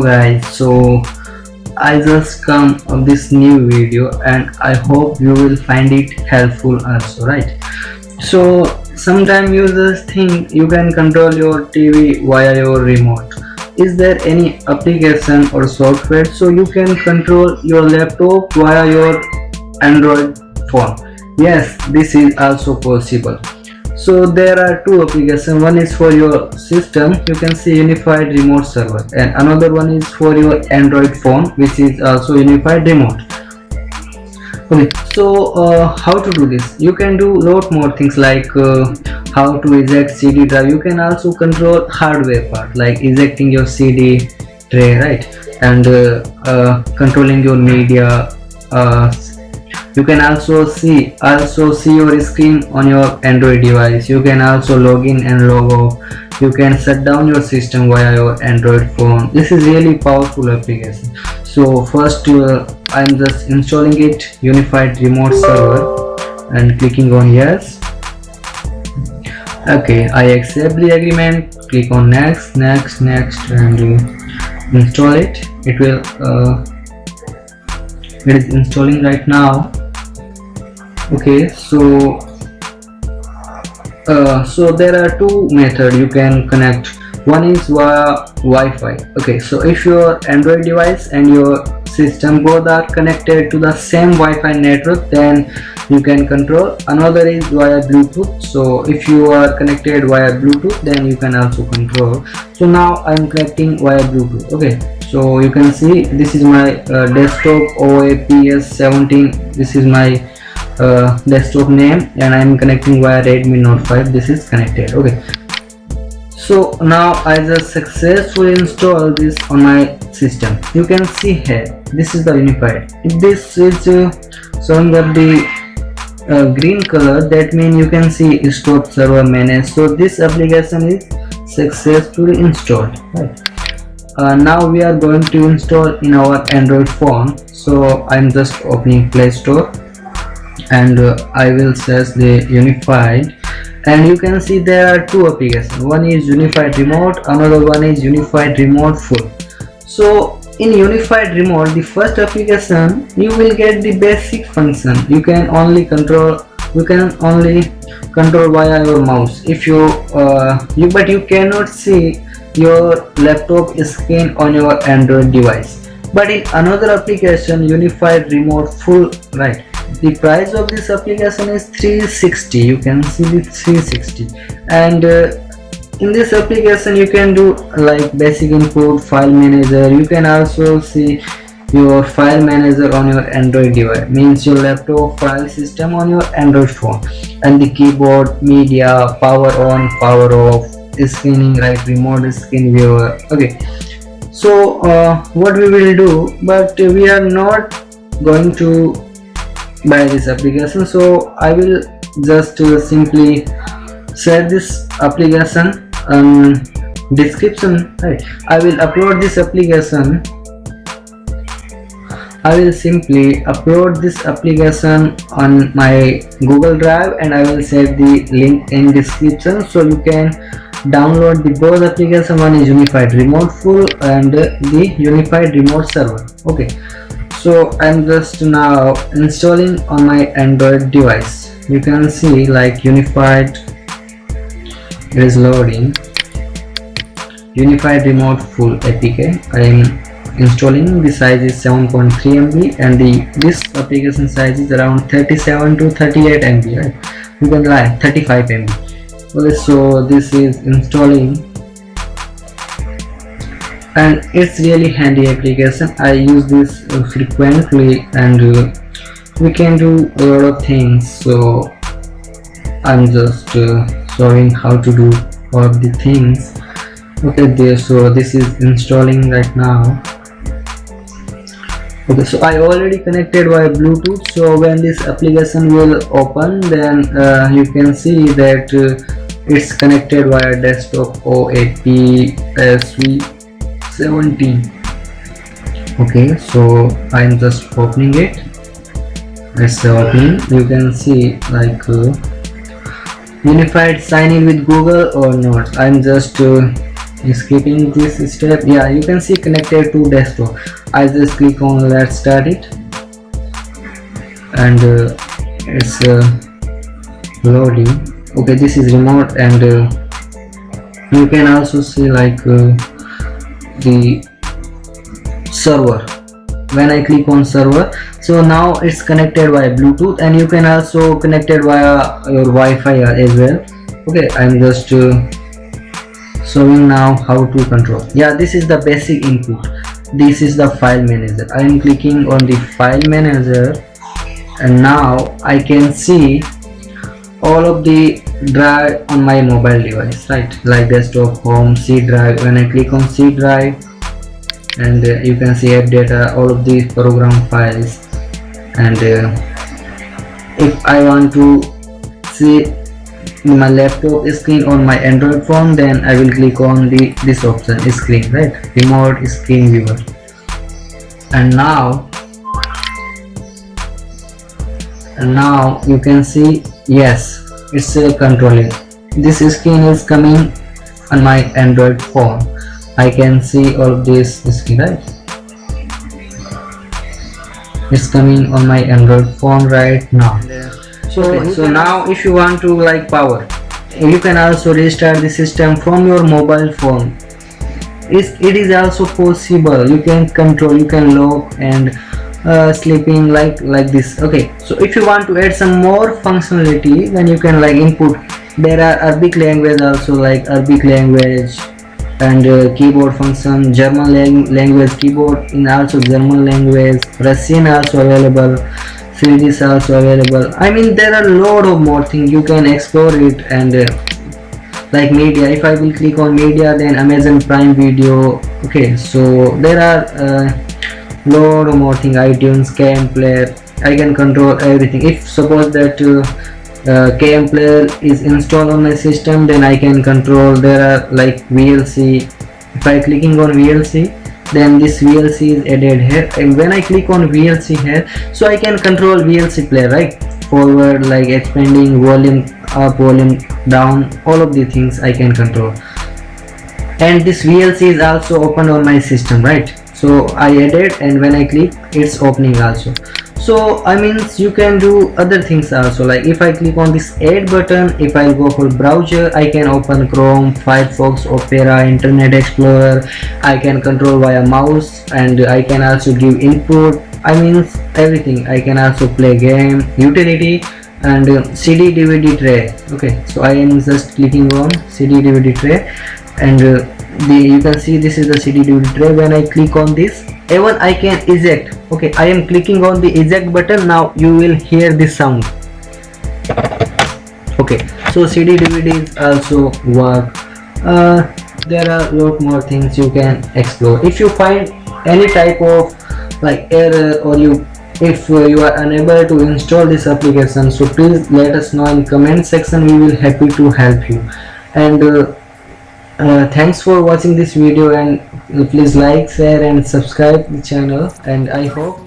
guys, so I just come of this new video and I hope you will find it helpful also, right? So sometimes users think you can control your TV via your remote. Is there any application or software so you can control your laptop via your Android phone? Yes, this is also possible. So there are two applications. One is for your system, you can see Unified Remote Server, and another one is for your Android phone, which is also Unified Remote. Okay, so how to do this? You can do lot more things like how to eject CD drive. You can also control hardware part like ejecting your CD tray, right? And controlling your media. You can also see your screen on your Android device. You can also log in and log off. You can shut down your system via your Android phone. This is really powerful application. So first I'm just installing it, Unified Remote Server, and clicking on yes. Okay, I accept the agreement. Click on next, and install it. It is installing right now. Okay, so there are two methods you can connect. One is via Wi-Fi. Okay, so if your Android device and your system both are connected to the same Wi-Fi network, then you can control. Another is via Bluetooth. So if you are connected via Bluetooth, then you can also control. So now I'm connecting via Bluetooth. Okay, so you can see this is my desktop OAPS17. This is my desktop name, and I'm connecting via Redmi Note 5. This is connected. Okay, so now I just successfully install this on my system. You can see here, this is the Unified. If this is showing up the green color, that means you can see stop server manage. So this application is successfully installed, right? Now we are going to install in our Android phone. So I'm just opening Play Store, and I will search the Unified, and you can see there are two applications. One is Unified Remote, another one is Unified Remote Full. So in Unified Remote, the first application, you will get the basic function. You can only control via your mouse. If but you cannot see your laptop screen on your Android device. But in another application, Unified Remote Full, right, the price of this application is 360. You can see the 360, and in this application you can do like basic input, file manager. You can also see your file manager on your Android device, means your laptop file system on your Android phone, and the keyboard, media, power on, power off, screening, right, remote screen viewer. Okay, so what we will do, but we are not going to buy this application, so I will just simply share this application description, right? I will upload this application. I will simply upload this application on my Google Drive, and I will save the link in description, so you can download the both application. One is Unified Remote Full and the Unified Remote Server. Okay, so I'm just now installing on my Android device. You can see like Unified, it is loading. Unified Remote Full APK I am installing. The size is 7.3 MB, and this application size is around 37 to 38 MB, right? You can lie 35 MB. Okay, so this is installing, and it's really handy application. I use this frequently, and we can do a lot of things. So I'm just showing how to do all of the things. Okay, so this is installing right now. Okay, so I already connected via Bluetooth. So when this application will open, then you can see that it's connected via desktop OAPS17. Okay, so I'm just opening it. It's opening. You can see like Unified sign in with Google or not. I'm just skipping this step. Yeah, you can see connected to desktop. I just click on let's start it, and it's loading. Okay, this is remote, and you can also see like the server. When I click on server, so now it's connected via Bluetooth, and you can also connect it via your Wi-Fi as well. Okay, I'm just showing now how to control. Yeah, this is the basic input. This is the file manager. I am clicking on the file manager, and now I can see all of the drive on my mobile device, right? Like desktop, home, C drive. When I click on C drive, and you can see app data, all of these program files. And if I want to see my laptop screen on my Android phone, then I will click on this option, screen, right? Remote screen viewer. And now you can see, yes, it's controlling. This screen is coming on my Android phone. I can see all of this screen, right? It's coming on my Android phone right now. So now if you want to like power, you can also restart the system from your mobile phone. It is also possible. You can control, you can lock and sleeping like this. Okay, so if you want to add some more functionality, then you can like input. There are Arabic language also, like Arabic language, and keyboard function, German language keyboard in also German language, Russian also available, Swedish also available. I mean, there are a lot of more things you can explore it. And like media, if I will click on media, then Amazon Prime Video. Okay, so there are lot of more things, iTunes, KM Player. I can control everything. If suppose that KM Player is installed on my system, then I can control. There are like VLC. If I clicking on VLC, then this VLC is added here, and when I click on VLC here, so I can control VLC player, right? Forward, like expanding, volume up, volume down, all of the things I can control. And this VLC is also open on my system, right? So I added, and when I click, it's opening also. So I mean, you can do other things also. Like if I click on this add button, if I go for browser, I can open Chrome, Firefox, Opera, Internet Explorer. I can control via mouse, and I can also give input. I mean everything. I can also play game, utility, and CD DVD tray. Okay, so I am just clicking on CD DVD tray, and you can see this is the CD DVD tray. When I click on this, even I can eject. Okay, I am clicking on the eject button. Now you will hear this sound. Okay, so CD DVDs also work. There are a lot more things you can explore. If you find any type of like error, or if you are unable to install this application, so please let us know in comment section. We will happy to help you. And thanks for watching this video, and please like, share and subscribe the channel, and I hope